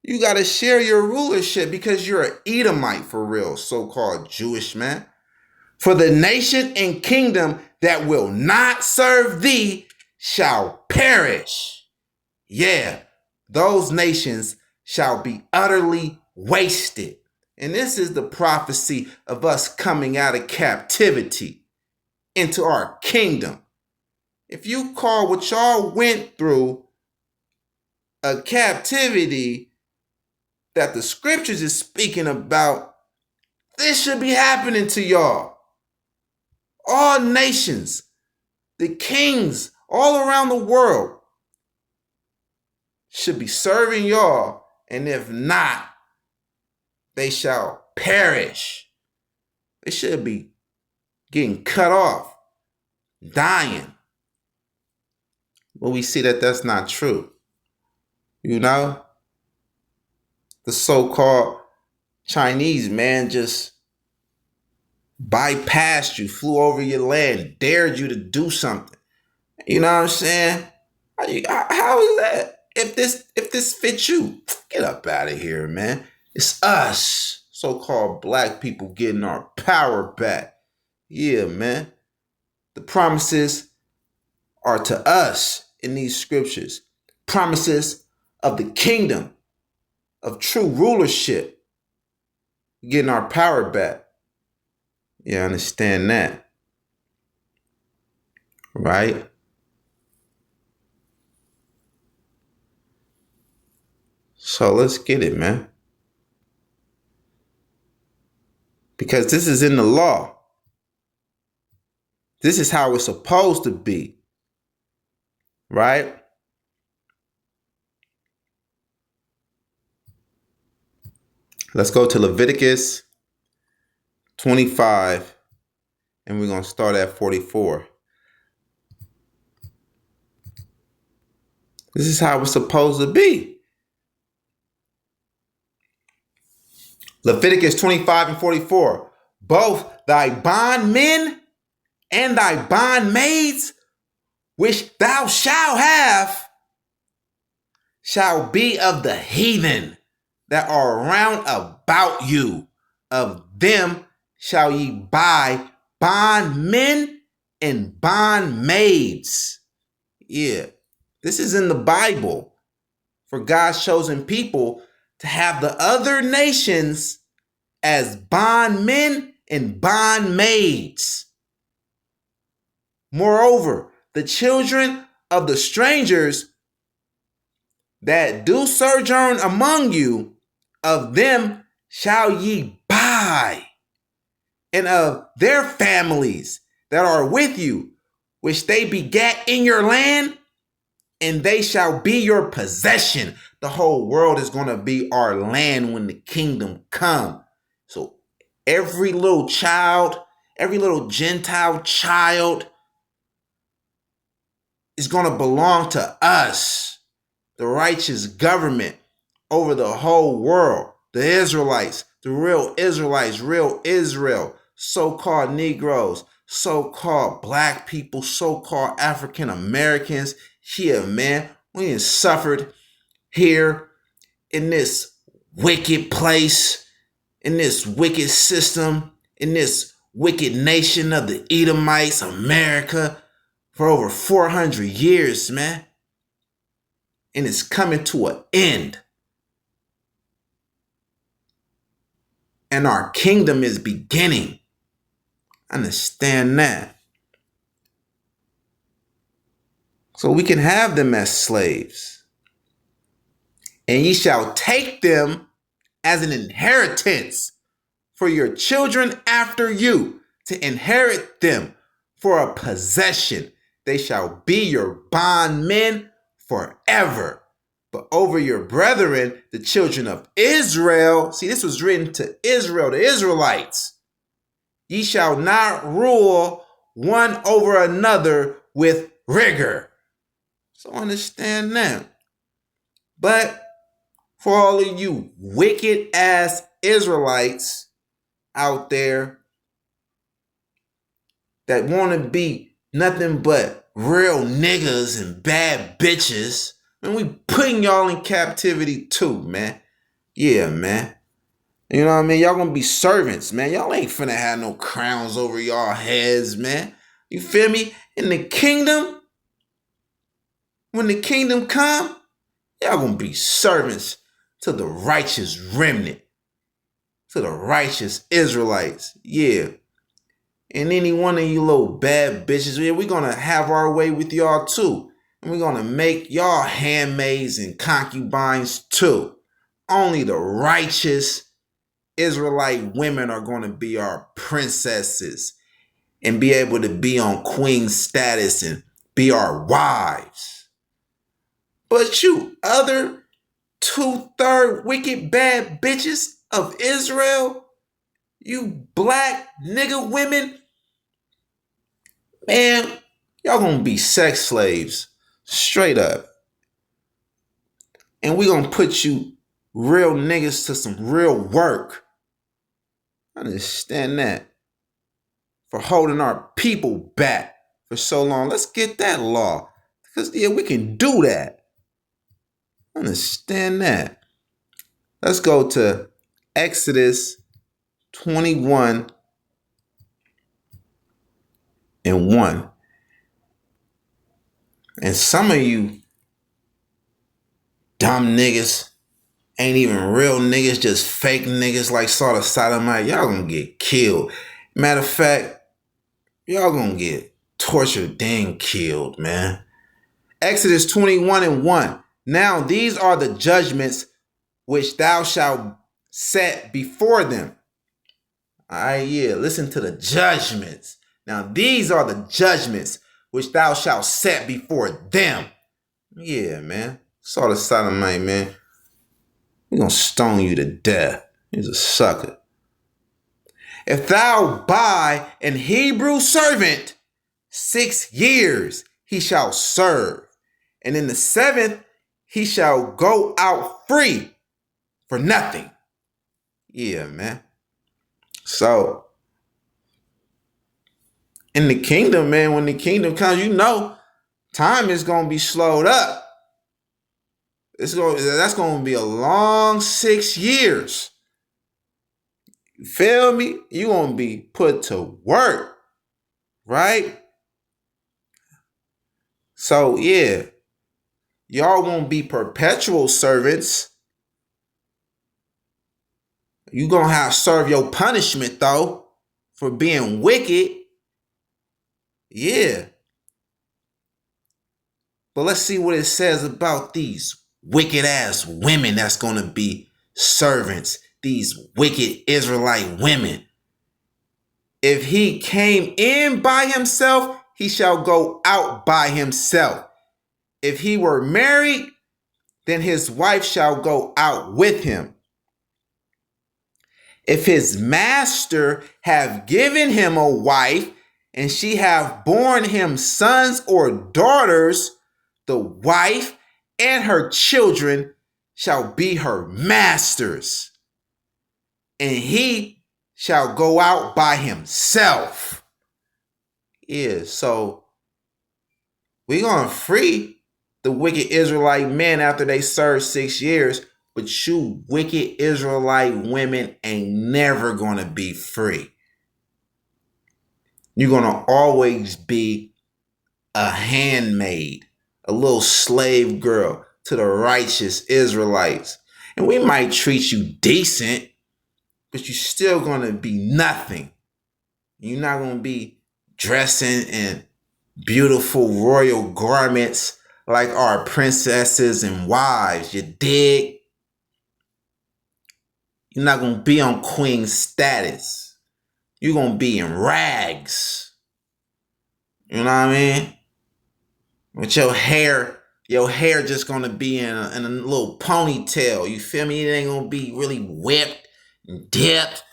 you got to share your rulership because you're an Edomite for real, so-called Jewish man. For the nation and kingdom that will not serve thee shall perish. Yeah, those nations shall be utterly wasted. And this is the prophecy of us coming out of captivity into our kingdom. If you call what y'all went through a captivity that the scriptures is speaking about, this should be happening to y'all. All nations, the kings all around the world should be serving y'all, and if not, they shall perish. They should be getting cut off, dying. But we see that that's not true. You know, the so-called Chinese man just bypassed you, flew over your land, dared you to do something. You know what I'm saying? How is that? If this fits you, get up out of here, man. It's us, so-called black people, getting our power back. Yeah, man. The promises are to us in these scriptures. Promises of the kingdom, of true rulership, getting our power back. You understand that? Right? So let's get it, man. Because this is in the law. This is how it's supposed to be. Right? Let's go to Leviticus 25, and we're going to start at 44. This is how it's supposed to be. Leviticus 25 and 44. Both thy bondmen and thy bondmaids, which thou shalt have, shall be of the heathen that are round about you. Of them shall ye buy bondmen and bondmaids. Yeah, this is in the Bible for God's chosen people to have the other nations as bondmen and bondmaids. Moreover, the children of the strangers that do sojourn among you, of them shall ye buy, and of their families that are with you, which they begat in your land, and they shall be your possession. The whole world is going to be our land when the kingdom come. So every little child, every little Gentile child is going to belong to us, the righteous government over the whole world. The Israelites, the real Israelites, real Israel, so-called Negroes, so-called black people, so-called African Americans. Yeah, man, we ain't suffered here in this wicked place, in this wicked system, in this wicked nation of the Edomites, America, for over 400 years, man. And it's coming to an end. And our kingdom is beginning. Understand that. So we can have them as slaves. And ye shall take them as an inheritance for your children after you, to inherit them for a possession. They shall be your bondmen forever. But over your brethren, the children of Israel, see, this was written to Israel, the Israelites. Ye shall not rule one over another with rigor. So understand that. But for all of you wicked ass Israelites out there that want to be nothing but real niggas and bad bitches, man, we putting y'all in captivity too, man. Yeah, man. You know what I mean? Y'all gonna be servants, man. Y'all ain't finna have no crowns over y'all heads, man. You feel me? In the kingdom, when the kingdom come, Y'all gonna be servants to the righteous remnant, to the righteous Israelites. Yeah. And any one of you little bad bitches, yeah, we're gonna have our way with y'all too. And we're gonna make y'all handmaids and concubines too. Only the righteous Israelite women are gonna be our princesses and be able to be on queen status and be our wives. But you other 2/3 wicked bad bitches of Israel, you black nigga women, man, y'all gonna be sex slaves, straight up. And we gonna put you real niggas to some real work. Understand that. For holding our people back for so long. Let's get that law. Because, yeah, we can do that. Understand that. Let's go to Exodus 21 and 1. And some of you dumb niggas ain't even real niggas, just fake niggas like Salt of Sodomite. Y'all gonna get killed. Matter of fact, y'all gonna get tortured, then killed, man. Exodus 21 and 1. Now these are the judgments which thou shalt set before them. All right, yeah, listen to the judgments. Now these are the judgments which thou shalt set before them. Yeah, man. Sort of sodomite, man. We're gonna stone you to death. He's a sucker. If thou buy an Hebrew servant, 6 years he shall serve, and in the 7th he shall go out free for nothing. Yeah, man. So, in the kingdom, man, when the kingdom comes, you know, time is going to be slowed up. That's going to be a long 6 years. You feel me? You're going to be put to work, right? So, yeah, y'all won't be perpetual servants. You're going to have to serve your punishment, though, for being wicked. Yeah. But let's see what it says about these wicked ass women that's going to be servants. These wicked Israelite women. If he came in by himself, he shall go out by himself. If he were married, then his wife shall go out with him. If his master have given him a wife, and she have borne him sons or daughters, the wife and her children shall be her masters, and he shall go out by himself. Yeah, so we're going to free the wicked Israelite men after they serve 6 years, but you wicked Israelite women ain't never going to be free. You're going to always be a handmaid, a little slave girl to the righteous Israelites. And we might treat you decent, but you're still going to be nothing. You're not going to be dressing in beautiful royal garments like our princesses and wives. You dig? You're not going to be on queen status. You're going to be in rags. You know what I mean? With your hair just going to be in a little ponytail. You feel me? It ain't going to be really whipped and dipped.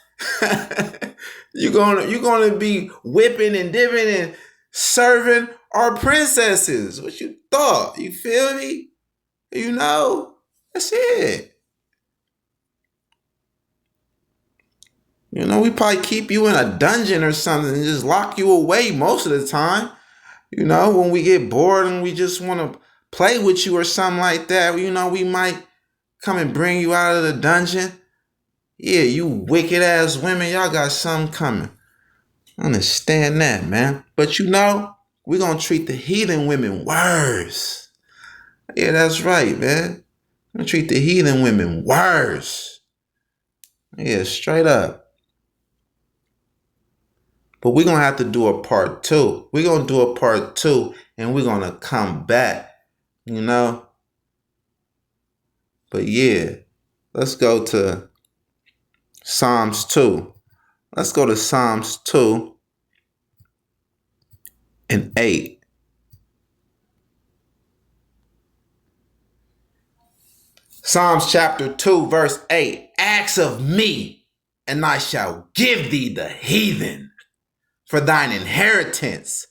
You're gonna be whipping and dipping and serving our princesses. What you thought? You feel me? You know? That's it. You know, we probably keep you in a dungeon or something and just lock you away most of the time. You know, when we get bored and we just want to play with you or something like that, you know, we might come and bring you out of the dungeon. Yeah, you wicked ass women, y'all got something coming. I understand that, man. But you know, we're going to treat the heathen women worse. Yeah, that's right, man. I'm gonna treat the heathen women worse. Yeah, straight up. But we're gonna have to do a part two. We're gonna do a part two and we're gonna come back, you know? But yeah, let's go to Psalms 2. Let's go to Psalms 2 and 8. Psalms chapter 2, verse 8. Ask of me, and I shall give thee the heathen for thine inheritance,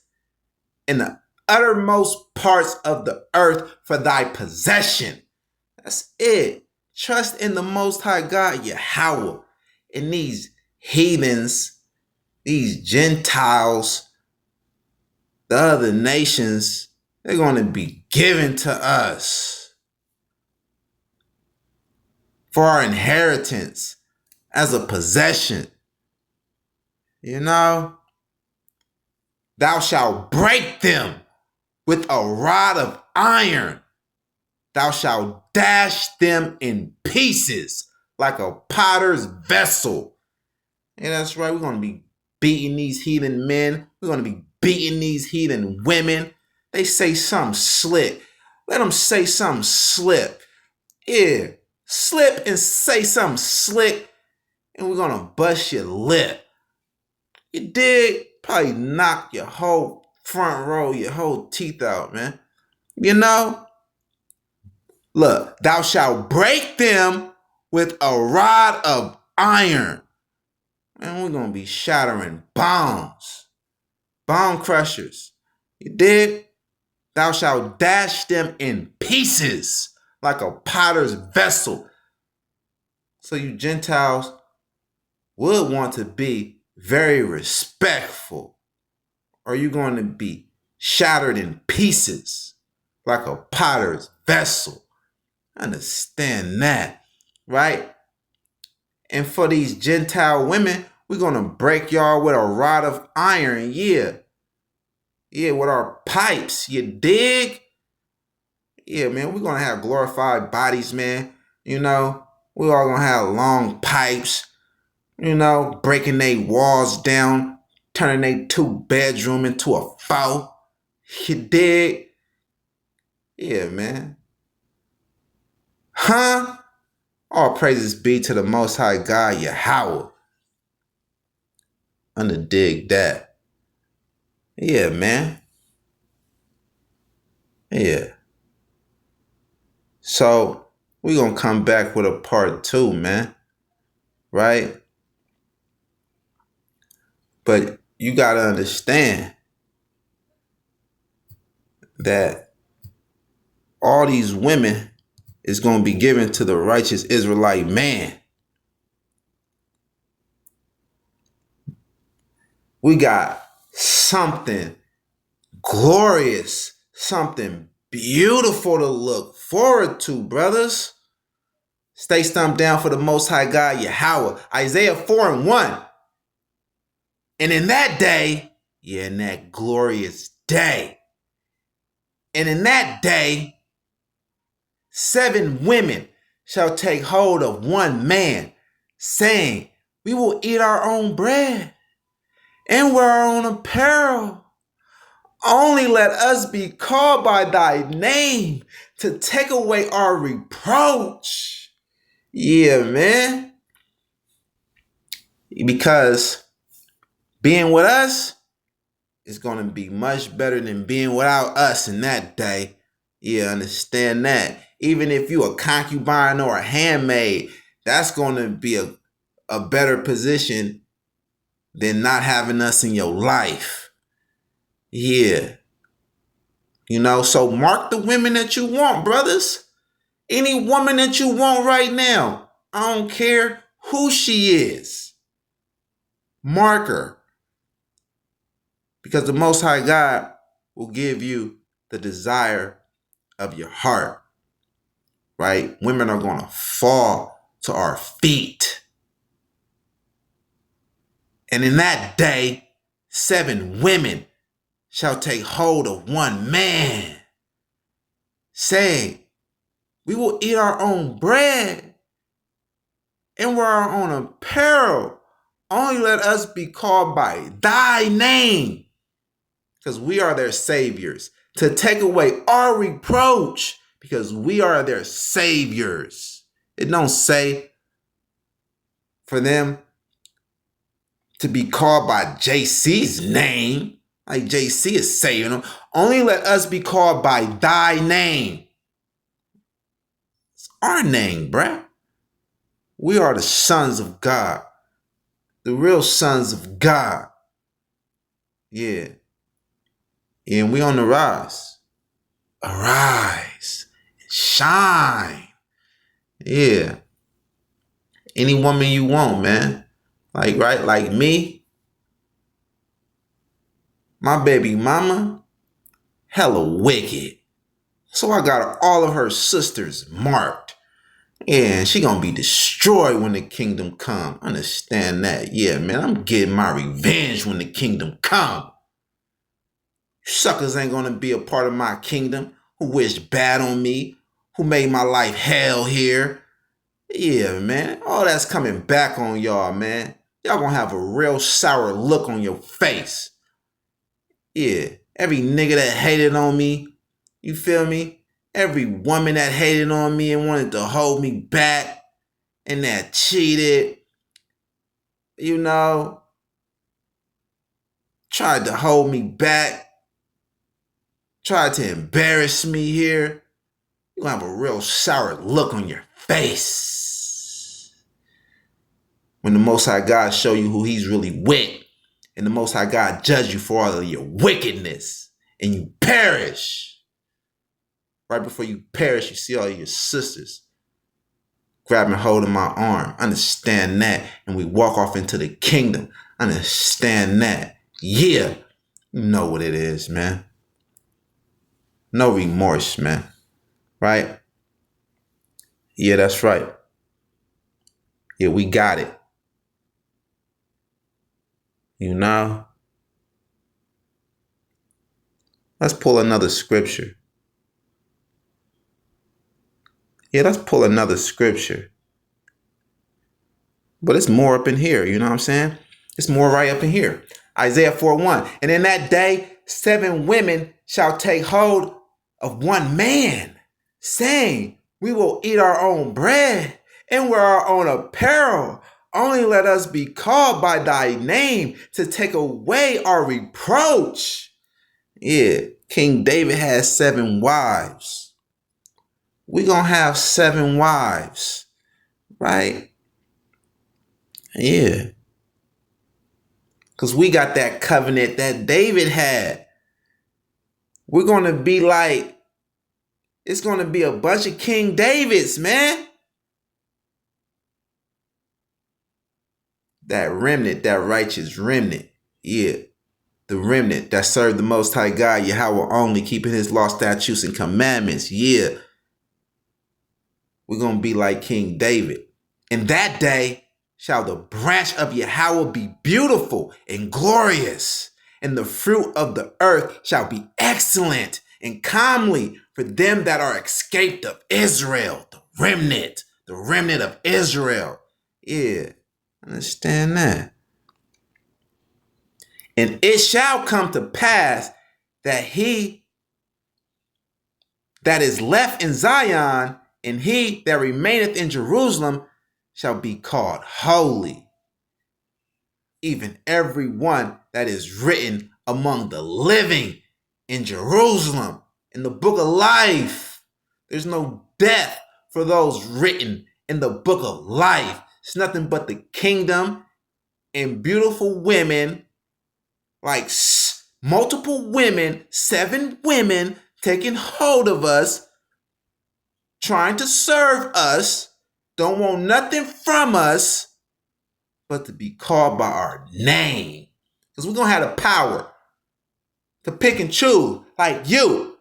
in the uttermost parts of the earth for thy possession. That's it. Trust in the Most High God, Yahweh. And these heathens, these Gentiles, the other nations, they're going to be given to us for our inheritance as a possession. You know, thou shalt break them with a rod of iron. Thou shalt dash them in pieces like a potter's vessel. And that's right, we're going to be beating these heathen men. We're going to be beating these heathen women. They say something slick. Let them say something slick. Yeah, slip and say something slick, and we're going to bust your lip. You dig? Probably knock your whole front row, your whole teeth out, man. You know? Look, thou shalt break them with a rod of iron. Man, we're going to be shattering bombs. Bomb crushers. You dig? Thou shalt dash them in pieces like a potter's vessel. So you Gentiles would want to be very respectful, or you're going to be shattered in pieces like a potter's vessel. Understand that, right? And for these Gentile women, we're going to break y'all with a rod of iron. Yeah, with our pipes. You dig? Yeah, man, we're going to have glorified bodies, man. You know, we all going to have long pipes, you know, breaking their walls down, turning their 2-bedroom into a 4. You dig? Yeah, man. Huh? All praises be to the Most High God, Yahweh. Dig that. Yeah, man. Yeah. So, we're going to come back with a part 2, man. Right? But you got to understand that all these women is going to be given to the righteous Israelite man. We got something glorious, something beautiful to look forward to, brothers. Stay stumped down for the Most High God, Yahweh. Isaiah 4:1. And in that day, in that glorious day, and in that day, 7 women shall take hold of one man, saying, we will eat our own bread and wear our own apparel. Only let us be called by thy name to take away our reproach. Yeah, man. Because being with us is going to be much better than being without us in that day. Yeah, understand that. Even if you a concubine or a handmaid, that's going to be a better position than not having us in your life. Yeah. You know, so mark the women that you want, brothers. Any woman that you want right now. I don't care who she is. Mark her. Because the Most High God will give you the desire of your heart. Right? Women are going to fall to our feet. And in that day, 7 women shall take hold of one man, saying, We will eat our own bread and wear our own apparel. Only let us be called by thy name, because we are their saviors, to take away our reproach, because we are their saviors. It don't say for them to be called by JC's name, like JC is saving them. Only let us be called by thy name. It's our name, bruh. We are the sons of God, the real sons of God. Yeah. And we on the rise. Arise. Shine. Yeah. Any woman you want, man. Like, right? Like me. My baby mama. Hella wicked. So I got all of her sisters marked. Yeah, and she gonna be destroyed when the kingdom come. Understand that. Yeah, man. I'm getting my revenge when the kingdom come. Suckers ain't gonna be a part of my kingdom, who wished bad on me, who made my life hell here. Yeah, man. All that's coming back on y'all, man. Y'all gonna have a real sour look on your face. Yeah. Every nigga that hated on me, you feel me? Every woman that hated on me and wanted to hold me back and that cheated, you know, tried to hold me back, tried to embarrass me here. You're gonna have a real sour look on your face when the Most High God show you who he's really with, and the Most High God judge you for all of your wickedness, and you perish. Right before you perish, you see all your sisters grabbing hold of my arm. Understand that. And we walk off into the kingdom. Understand that. Yeah. You know what it is, man. No remorse, man. Right? Yeah, that's right. Yeah, we got it. You know? Let's pull another scripture. Yeah, let's pull another scripture. But it's more up in here, you know what I'm saying? It's more right up in here. Isaiah 4:1. And in that day, 7 women shall take hold of one man, saying, we will eat our own bread and wear our own apparel. Only let us be called by thy name, to take away our reproach. Yeah, King David has 7 wives. We're going to have 7 wives, right? Yeah. Because we got that covenant that David had. We're going to be like, it's going to be a bunch of King Davids, man. That remnant, that righteous remnant. Yeah. The remnant that served the Most High God, Yahweh only, keeping his law, statutes, and commandments. Yeah. We're going to be like King David. In that day shall the branch of Yahweh be beautiful and glorious, and the fruit of the earth shall be excellent and comely for them that are escaped of Israel, the remnant of Israel. Yeah, understand that. And it shall come to pass that he that is left in Zion and he that remaineth in Jerusalem shall be called holy, even every one that is written among the living in Jerusalem, in the book of life. There's no death for those written in the book of life. It's nothing but the kingdom and beautiful women, like multiple women, 7 women taking hold of us, trying to serve us, don't want nothing from us but to be called by our name. Because we're going to have the power to pick and choose. Like you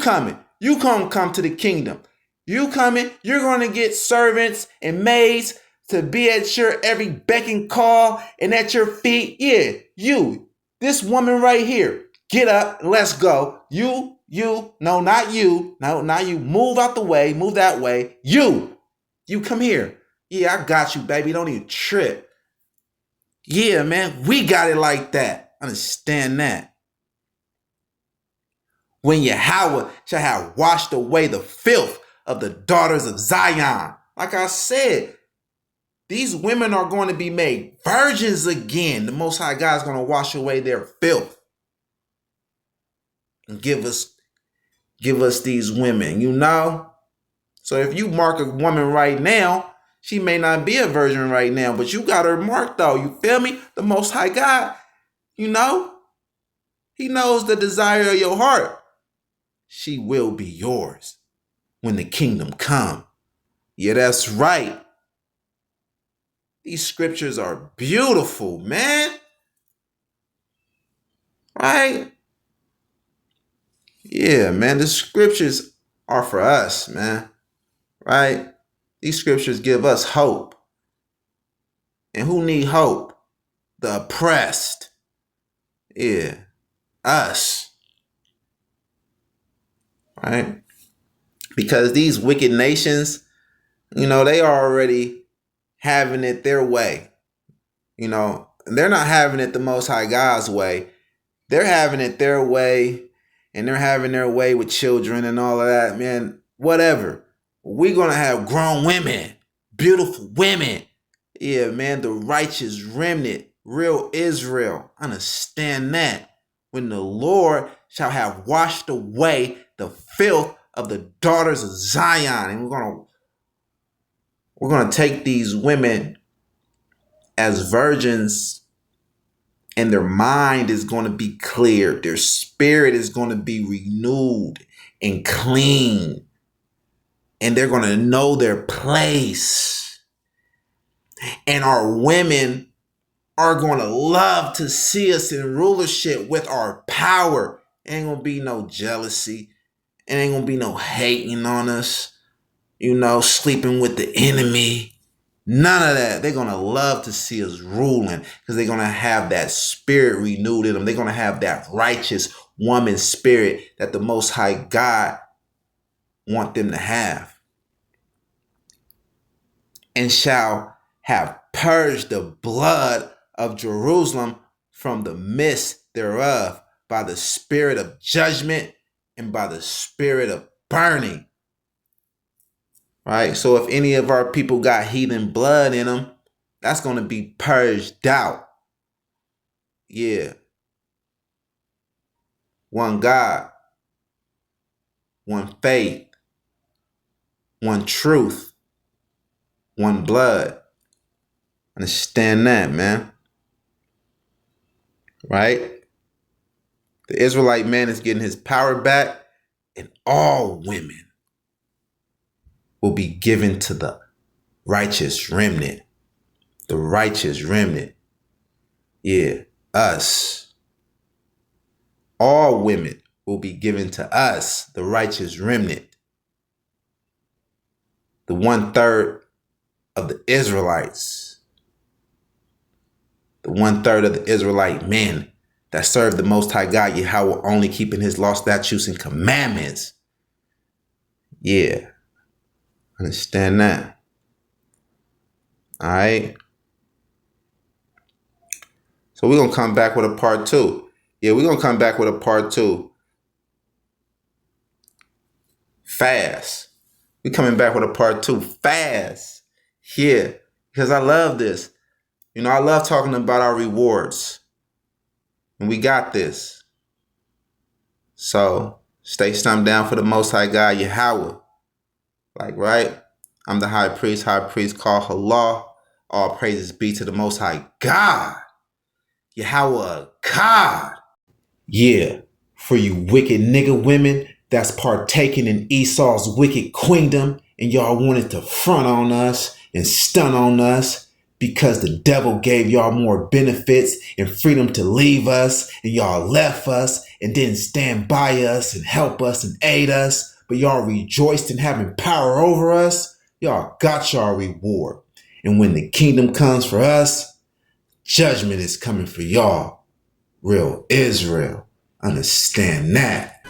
coming. You come to the kingdom. You coming, you're going to get servants and maids to be at your every beck and call and at your feet. Yeah, you, this woman right here, get up, let's go. You No, not you. No, not you. Move out the way. Move that way. You come here. Yeah, I got you, baby. Don't even trip. Yeah, man, we got it like that. Understand that. When Yahweh shall have washed away the filth of the daughters of Zion. Like I said, these women are going to be made virgins again. The Most High God is going to wash away their filth and give us these women, So if you mark a woman right now, she may not be a virgin right now, but you got her marked though. You feel me? The Most High God, He knows the desire of your heart. She will be yours when the kingdom come. Yeah, that's right. These scriptures are beautiful, man. Right? Yeah, man. The scriptures are for us, man. Right? These scriptures give us hope. And who need hope? The oppressed. Yeah. Us. Right? Because these wicked nations, they are already having it their way. They're not having it the Most High God's way. They're having it their way, and they're having their way with children and all of that, man. Whatever. We're going to have grown women, beautiful women. Yeah, man, the righteous remnant, real Israel. Understand that. When the Lord shall have washed away the filth of the daughters of Zion. And we're going to take these women as virgins, and their mind is going to be clear. Their spirit is going to be renewed and clean. And they're going to know their place. And our women are going to love to see us in rulership with our power. Ain't going to be no jealousy. It ain't going to be no hating on us. Sleeping with the enemy. None of that. They're going to love to see us ruling because they're going to have that spirit renewed in them. They're going to have that righteous woman spirit that the Most High God want them to have. And shall have purged the blood of Jerusalem from the midst thereof by the spirit of judgment and by the spirit of burning. Right? So if any of our people got heathen blood in them, that's going to be purged out. Yeah. One God, one faith, one truth, one blood. Understand that, man. Right? The Israelite man is getting his power back, and all women will be given to the righteous remnant. The righteous remnant. Yeah, us. All women will be given to us, the righteous remnant. The 1/3 of the Israelites. The 1/3 of the Israelite men that serve the Most High God, Yahweh, only keeping His law, statutes, and commandments. Yeah. Understand that. All right. So we're going to come back with a part 2. Yeah, we're going to come back with a part 2. Fast. We're coming back with a part 2. Fast. Yeah. Because I love this. I love talking about our rewards. And we got this. So stay stumped down for the Most High God, Yahweh. Right? I'm the high priest called Allah. All praises be to the Most High God. Yahweh God. Yeah, for you wicked nigga women that's partaking in Esau's wicked queendom, and y'all wanted to front on us and stun on us because the devil gave y'all more benefits and freedom to leave us, and y'all left us and didn't stand by us and help us and aid us, but y'all rejoiced in having power over us. Y'all got y'all reward. And when the kingdom comes for us, judgment is coming for y'all. Real Israel. Understand that.